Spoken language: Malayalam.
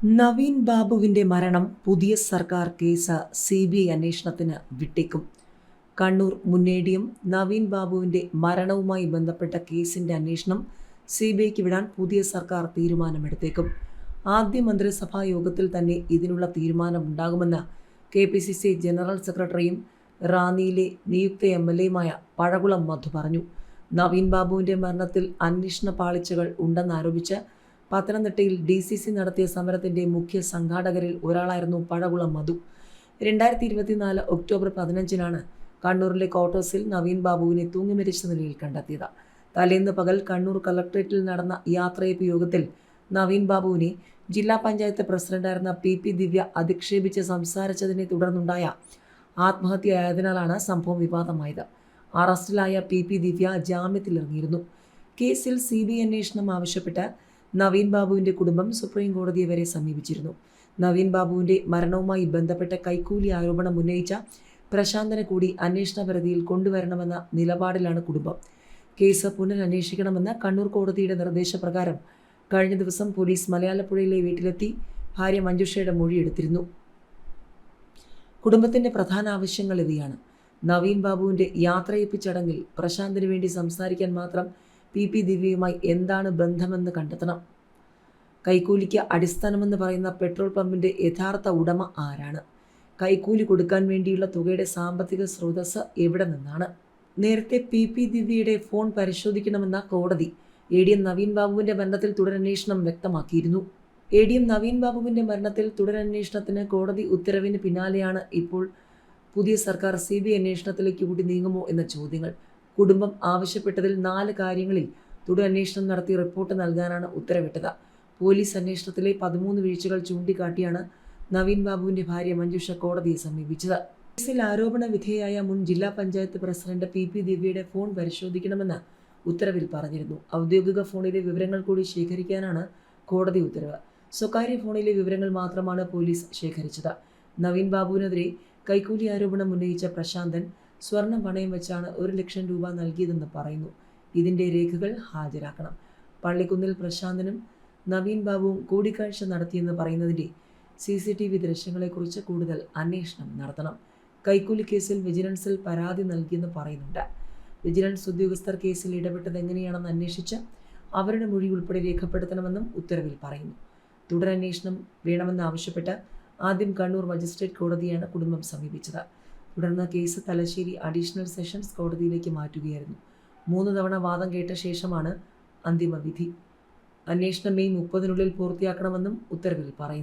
നവീൻ ബാബുവിന്റെ മരണം പുതിയ സർക്കാർ കേസ് CBI അന്വേഷണത്തിന് വിട്ടേക്കും. കണ്ണൂർ മുന്നേടിയം നവീൻ ബാബുവിന്റെ മരണവുമായി ബന്ധപ്പെട്ട കേസിന്റെ അന്വേഷണം CBIക്ക് വിടാൻ പുതിയ സർക്കാർ തീരുമാനമെടുത്തേക്കും. ആദ്യ മന്ത്രിസഭാ യോഗത്തിൽ തന്നെ ഇതിനുള്ള തീരുമാനമുണ്ടാകുമെന്ന് KPCC ജനറൽ സെക്രട്ടറിയും റാന്നിയിലെ നിയുക്ത MLAയുമായ പഴകുളം മധു പറഞ്ഞു. നവീൻ ബാബുവിന്റെ മരണത്തിൽ അന്വേഷണ പാളിച്ചകൾ ഉണ്ടെന്നാരോപിച്ച് പത്തനംതിട്ടയിൽ DCC നടത്തിയ സമരത്തിന്റെ മുഖ്യ സംഘാടകരിൽ ഒരാളായിരുന്നു പഴകുളം മധു. 2024 ഒക്ടോബർ 15-നാണ് കണ്ണൂരിലെ ക്വാർട്ടേഴ്സിൽ നവീൻ ബാബുവിനെ തൂങ്ങിമരിച്ച നിലയിൽ കണ്ടെത്തിയത്. തലേന്ന് പകൽ കണ്ണൂർ കളക്ടറേറ്റിൽ നടന്ന യാത്രയയപ്പ് യോഗത്തിൽ നവീൻ ബാബുവിനെ ജില്ലാ പഞ്ചായത്ത് പ്രസിഡന്റായിരുന്ന PP ദിവ്യ അധിക്ഷേപിച്ച് സംസാരിച്ചതിനെ തുടർന്നുണ്ടായ ആത്മഹത്യയായതിനാലാണ് സംഭവം വിവാദമായത്. അറസ്റ്റിലായ PP ദിവ്യ ജാമ്യത്തിലിറങ്ങിയിരുന്നു. കേസിൽ CBI അന്വേഷണം ആവശ്യപ്പെട്ട് നവീൻ ബാബുവിന്റെ കുടുംബം സുപ്രീം കോടതിയെ വരെ സമീപിച്ചിരുന്നു. നവീൻ ബാബുവിന്റെ മരണവുമായി ബന്ധപ്പെട്ട കൈക്കൂലി ആരോപണം ഉന്നയിച്ച പ്രശാന്തനെ കൂടി അന്വേഷണ പരിധിയിൽ കൊണ്ടുവരണമെന്ന നിലപാടിലാണ് കുടുംബം. കേസ് പുനരന്വേഷിക്കണമെന്ന കണ്ണൂർ കോടതിയുടെ നിർദ്ദേശപ്രകാരം കഴിഞ്ഞ ദിവസം പോലീസ് മലയാലപ്പുഴയിലെ വീട്ടിലെത്തി ഭാര്യ മഞ്ജുഷയുടെ മൊഴിയെടുത്തിരുന്നു. കുടുംബത്തിന്റെ പ്രധാന ആവശ്യങ്ങൾ ഇവയാണ്. നവീൻ ബാബുവിന്റെ യാത്രയയപ്പ് ചടങ്ങിൽ പ്രശാന്തിന് വേണ്ടി സംസാരിക്കാൻ മാത്രം PP ദിവ്യയുമായി എന്താണ് ബന്ധമെന്ന് കണ്ടെത്തണം. കൈക്കൂലിക്ക് അടിസ്ഥാനമെന്ന് പറയുന്ന പെട്രോൾ പമ്പിന്റെ യഥാർത്ഥ ഉടമ ആരാണ്? കൈക്കൂലി കൊടുക്കാൻ വേണ്ടിയുള്ള തുകയുടെ സാമ്പത്തിക സ്രോതസ് എവിടെ നിന്നാണ്? നേരത്തെ PP ദിവ്യയുടെ ഫോൺ പരിശോധിക്കണമെന്ന കോടതി ADM നവീൻ ബാബുവിന്റെ മരണത്തിൽ തുടരന്വേഷണം വ്യക്തമാക്കിയിരുന്നു. ADM നവീൻ ബാബുവിന്റെ മരണത്തിൽ തുടരന്വേഷണത്തിന് കോടതി ഉത്തരവിന് പിന്നാലെയാണ് ഇപ്പോൾ പുതിയ സർക്കാർ CBI അന്വേഷണത്തിലേക്ക് കൂടി നീങ്ങുമോ എന്ന ചോദ്യങ്ങൾ. കുടുംബം ആവശ്യപ്പെട്ടതിൽ 4 കാര്യങ്ങളിൽ തുടരന്വേഷണം നടത്തി റിപ്പോർട്ട് നൽകാനാണ് ഉത്തരവിട്ടത്. പോലീസ് അന്വേഷണത്തിലെ 13 വീഴ്ചകൾ ചൂണ്ടിക്കാട്ടിയാണ് നവീൻ ബാബുവിന്റെ ഭാര്യ മഞ്ജുഷ കോടതിയെ സമീപിച്ചത്. കേസിൽ ആരോപണ വിധേയായ മുൻ ജില്ലാ പഞ്ചായത്ത് പ്രസിഡന്റ് PP ദിവ്യയുടെ ഫോൺ പരിശോധിക്കണമെന്ന് ഉത്തരവിൽ പറഞ്ഞിരുന്നു. ഔദ്യോഗിക ഫോണിലെ വിവരങ്ങൾ കൂടി ശേഖരിക്കാനാണ് കോടതി ഉത്തരവ്. സ്വകാര്യ ഫോണിലെ വിവരങ്ങൾ മാത്രമാണ് പോലീസ് ശേഖരിച്ചത്. നവീൻ ബാബുവിനെതിരെ കൈക്കൂലി ആരോപണം ഉന്നയിച്ച പ്രശാന്തൻ സ്വർണം പണയം വെച്ചാണ് 1 ലക്ഷം രൂപ നൽകിയതെന്ന് പറയുന്നു. ഇതിന്റെ രേഖകൾ ഹാജരാക്കണം. പള്ളിക്കുന്നിൽ പ്രശാന്തനും നവീൻ ബാബുവും കൂടിക്കാഴ്ച നടത്തിയെന്ന് പറയുന്നതിന്റെ CCTV ദൃശ്യങ്ങളെക്കുറിച്ച് കൂടുതൽ അന്വേഷണം നടത്തണം. കൈക്കൂലി കേസിൽ വിജിലൻസിൽ പരാതി നൽകിയെന്ന് പറയുന്നുണ്ട്. വിജിലൻസ് ഉദ്യോഗസ്ഥർ കേസിൽ ഇടപെട്ടത് എങ്ങനെയാണെന്ന് അന്വേഷിച്ച് അവരുടെ മൊഴി ഉൾപ്പെടെ രേഖപ്പെടുത്തണമെന്നും ഉത്തരവിൽ പറയുന്നു. തുടരന്വേഷണം വേണമെന്നാവശ്യപ്പെട്ട് ആദ്യം കണ്ണൂർ മജിസ്ട്രേറ്റ് കോടതിയാണ് കുടുംബം സമീപിച്ചത്. തുടർന്ന് കേസ് തലശ്ശേരി അഡീഷണൽ സെഷൻസ് കോടതിയിലേക്ക് മാറ്റുകയായിരുന്നു. 3 തവണ വാദം കേട്ട ശേഷമാണ് അന്തിമ വിധി. അന്വേഷണം മെയ് 30-നുള്ളിൽ പൂർത്തിയാക്കണമെന്നും ഉത്തരവിൽ പറയുന്നു.